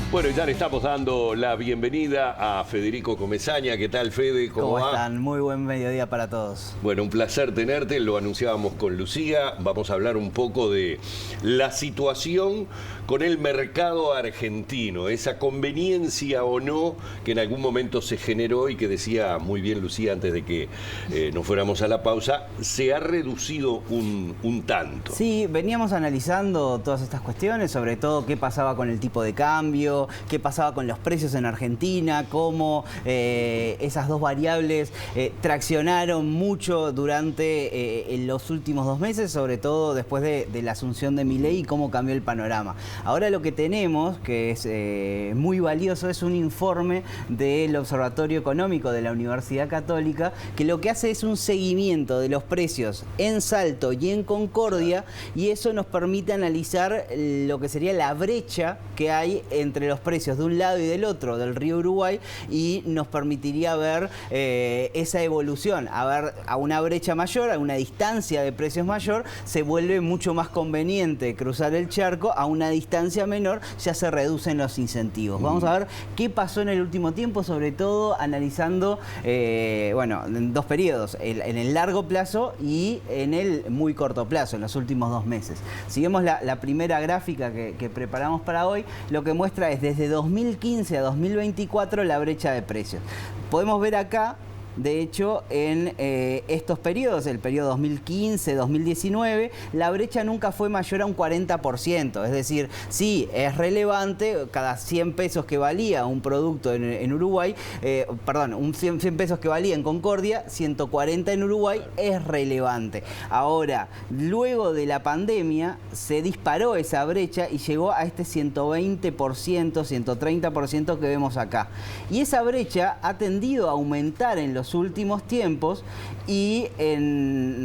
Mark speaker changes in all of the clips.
Speaker 1: Bueno, ya le estamos dando la bienvenida a Federico Comesaña. ¿Qué tal, Fede? ¿Cómo va?
Speaker 2: están? Muy buen mediodía para todos.
Speaker 1: Bueno, un placer tenerte. Lo anunciábamos con Lucía. Vamos a hablar un poco de la situación con el mercado argentino, esa conveniencia o no que en algún momento se generó y que decía muy bien Lucía antes de que nos fuéramos a la pausa, se ha reducido un tanto.
Speaker 2: Sí, veníamos analizando todas estas cuestiones, sobre todo qué pasaba con el tipo de cambio, qué pasaba con los precios en Argentina, cómo esas dos variables traccionaron mucho durante los últimos 2 meses, sobre todo después de la asunción de Milei y cómo cambió el panorama. Ahora lo que tenemos, que es muy valioso, es un informe del Observatorio Económico de la Universidad Católica, que lo que hace es un seguimiento de los precios en Salto y en Concordia, y eso nos permite analizar lo que sería la brecha que hay entre los precios de un lado y del otro del río Uruguay, y nos permitiría ver esa evolución. A una brecha mayor, a una distancia de precios mayor, se vuelve mucho más conveniente cruzar el charco. A una distancia menor ya se reducen los incentivos. Vamos a ver qué pasó en el último tiempo, sobre todo analizando en 2 periodos, en el largo plazo y en el muy corto plazo, en los últimos 2 meses. Si vemos la primera gráfica que preparamos para hoy, lo que muestra es desde 2015 a 2024 la brecha de precios. Podemos ver acá, de hecho, en estos periodos, el periodo 2015-2019, la brecha nunca fue mayor a un 40%. Es decir, sí, es relevante, cada 100 pesos que valía un producto en Uruguay, 100 pesos que valía en Concordia, 140 en Uruguay, es relevante. Ahora, luego de la pandemia, se disparó esa brecha y llegó a este 120%, 130% que vemos acá. Y esa brecha ha tendido a aumentar en los últimos tiempos, y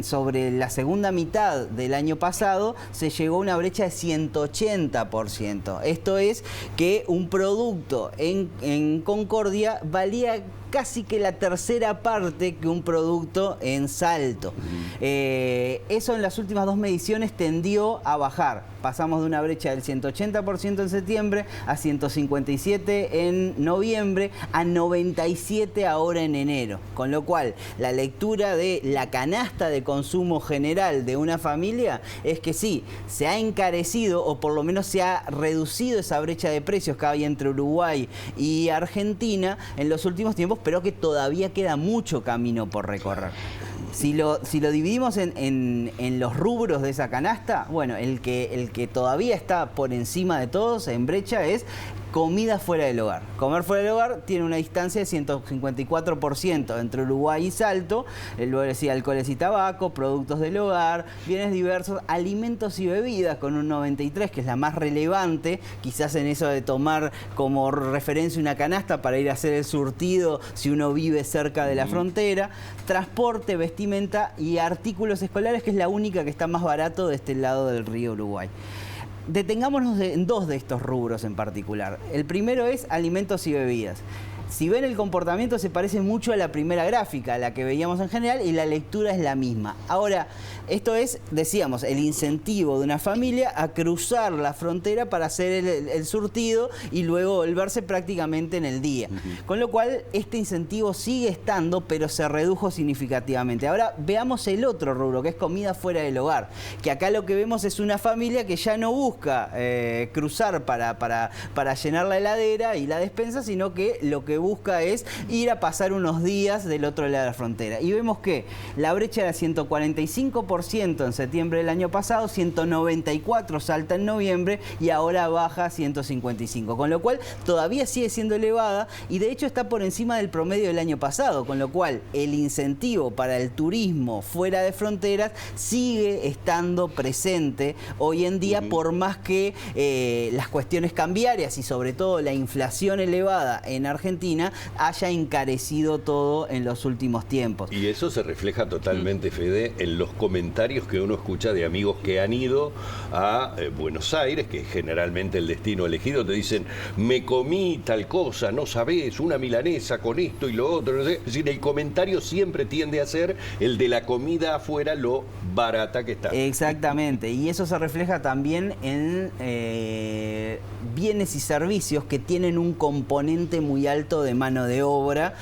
Speaker 2: sobre la segunda mitad del año pasado se llegó a una brecha de 180%. Esto es que un producto en Concordia valía casi que la tercera parte que un producto en Salto. Eso en las últimas 2 mediciones tendió a bajar. Pasamos de una brecha del 180% en septiembre a 157% en noviembre, a 97% ahora en enero. Con lo cual, la lectura de la canasta de consumo general de una familia es que sí, se ha encarecido, o por lo menos se ha reducido esa brecha de precios que hay entre Uruguay y Argentina en los últimos tiempos, pero que todavía queda mucho camino por recorrer. Si lo dividimos en los rubros de esa canasta, bueno, el que todavía está por encima de todos en brecha es comida fuera del hogar. Comer fuera del hogar tiene una distancia de 154% entre Uruguay y Salto. Luego decía alcoholes y tabaco, productos del hogar, bienes diversos, alimentos y bebidas con un 93%, que es la más relevante, quizás en eso de tomar como referencia una canasta para ir a hacer el surtido si uno vive cerca de la frontera. Transporte, vestimenta y artículos escolares, que es la única que está más barato de este lado del río Uruguay. Detengámonos en 2 de estos rubros en particular. El primero es alimentos y bebidas. Si ven, el comportamiento se parece mucho a la primera gráfica, a la que veíamos en general, y la lectura es la misma. Ahora, esto es, decíamos, el incentivo de una familia a cruzar la frontera para hacer el surtido y luego volverse prácticamente en el día. Con lo cual, este incentivo sigue estando, pero se redujo significativamente. Ahora, veamos el otro rubro, que es comida fuera del hogar. Que acá lo que vemos es una familia que ya no busca cruzar para llenar la heladera y la despensa, sino que lo que busca es ir a pasar unos días del otro lado de la frontera. Y vemos que la brecha era 145% en septiembre del año pasado, 194% salta en noviembre y ahora baja a 155%. Con lo cual todavía sigue siendo elevada y de hecho está por encima del promedio del año pasado. Con lo cual el incentivo para el turismo fuera de fronteras sigue estando presente hoy en día, por más que las cuestiones cambiarias y sobre todo la inflación elevada en Argentina haya encarecido todo en los últimos tiempos.
Speaker 1: Y eso se refleja totalmente, Fede, en los comentarios que uno escucha de amigos que han ido a Buenos Aires, que es generalmente el destino elegido. Te dicen, me comí tal cosa, no sabés, una milanesa con esto y lo otro, no sé. Es decir, el comentario siempre tiende a ser el de la comida afuera, lo barata que está.
Speaker 2: Exactamente, y eso se refleja también en bienes y servicios que tienen un componente muy alto de mano de obra,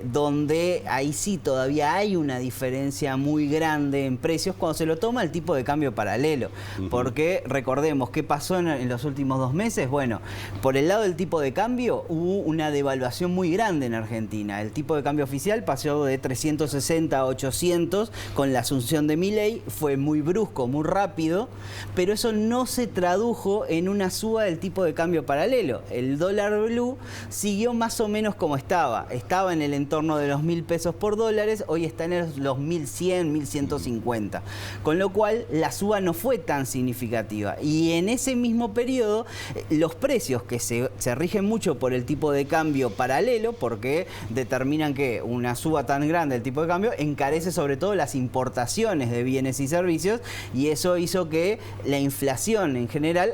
Speaker 2: donde ahí sí todavía hay una diferencia muy grande en precios cuando se lo toma el tipo de cambio paralelo. Porque recordemos qué pasó en los últimos 2 meses. Bueno, por el lado del tipo de cambio hubo una devaluación muy grande en Argentina. El tipo de cambio oficial pasó de 360 a 800 con la asunción de Milei. Fue muy brusco, muy rápido, pero eso no se tradujo en una suba del tipo de cambio paralelo. El dólar blue siguió más o menos como estaba. Estaba en el entorno de los 1.000 pesos por dólares, hoy está en los 1.100, 1.150. Con lo cual la suba no fue tan significativa. Y en ese mismo periodo, los precios que se rigen mucho por el tipo de cambio paralelo, porque determinan que una suba tan grande del tipo de cambio encarece sobre todo las importaciones de bienes y servicios, y eso hizo que la inflación en general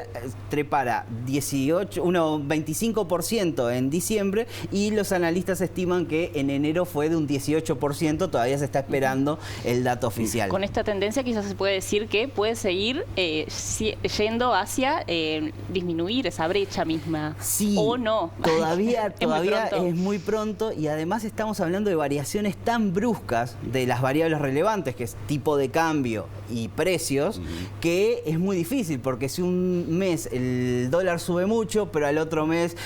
Speaker 2: trepara 25% en diciembre, y los analistas estiman que en enero fue de un 18%, todavía se está esperando el dato oficial.
Speaker 3: Con esta tendencia quizás se puede decir que puede seguir yendo hacia disminuir esa brecha misma.
Speaker 2: Sí,
Speaker 3: o no.
Speaker 2: Todavía es muy pronto, y además estamos hablando de variaciones tan bruscas de las variables relevantes, que es tipo de cambio y precios, que es muy difícil, porque si un mes el dólar sube mucho, pero al otro mes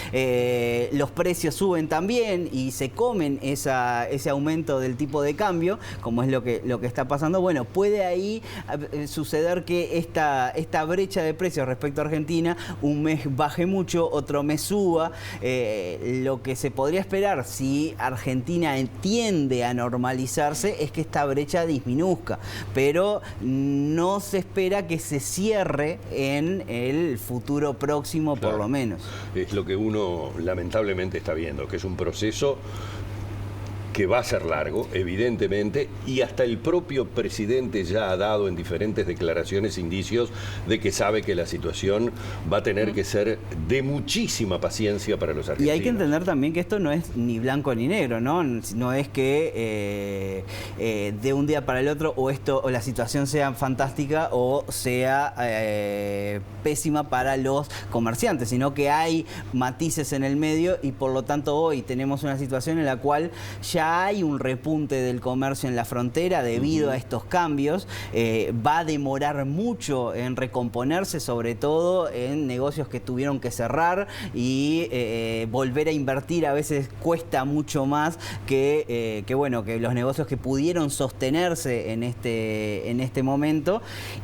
Speaker 2: los precios suben también y se comen ese aumento del tipo de cambio, como es lo que está pasando, bueno, puede ahí suceder que esta brecha de precios respecto a Argentina, un mes baje mucho, otro mes suba. Lo que se podría esperar si Argentina tiende a normalizarse es que esta brecha disminuzca, pero no se espera que se cierre en el futuro próximo, por lo menos.
Speaker 1: Es lo que uno lamentablemente está viendo, que es un proceso que va a ser largo, evidentemente, y hasta el propio presidente ya ha dado en diferentes declaraciones indicios de que sabe que la situación va a tener que ser de muchísima paciencia para los argentinos.
Speaker 2: Y hay que entender también que esto no es ni blanco ni negro, ¿no? No es que de un día para el otro o la situación sea fantástica o sea pésima para los comerciantes, sino que hay matices en el medio, y por lo tanto hoy tenemos una situación en la cual ya hay un repunte del comercio en la frontera debido a estos cambios. Va a demorar mucho en recomponerse, sobre todo en negocios que tuvieron que cerrar, y volver a invertir a veces cuesta mucho más que los negocios que pudieron sostenerse en este momento.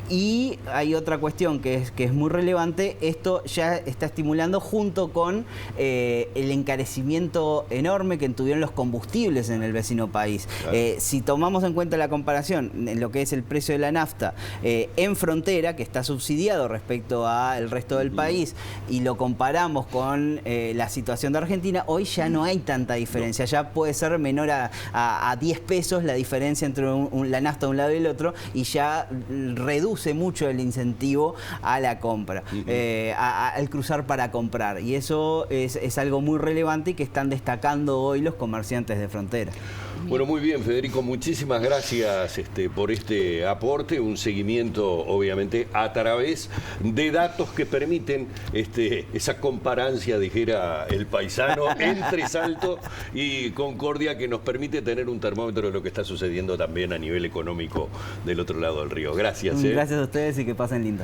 Speaker 2: Y hay otra cuestión que es muy relevante. Esto ya está estimulando, junto con el encarecimiento enorme que tuvieron los combustibles en el vecino país. Claro. Si tomamos en cuenta la comparación en lo que es el precio de la nafta en frontera, que está subsidiado respecto al resto del país, y lo comparamos con la situación de Argentina, hoy ya no hay tanta diferencia. Ya puede ser menor a 10 pesos la diferencia entre la nafta de un lado y el otro, y ya reduce mucho el incentivo a la compra, al cruzar para comprar. Y eso es algo muy relevante y que están destacando hoy los comerciantes de frontera.
Speaker 1: Bueno, muy bien, Federico, muchísimas gracias por este aporte, un seguimiento obviamente a través de datos que permiten esa comparancia, dijera el paisano, entre Salto y Concordia, que nos permite tener un termómetro de lo que está sucediendo también a nivel económico del otro lado del río. Gracias.
Speaker 2: Gracias a ustedes y que pasen lindo.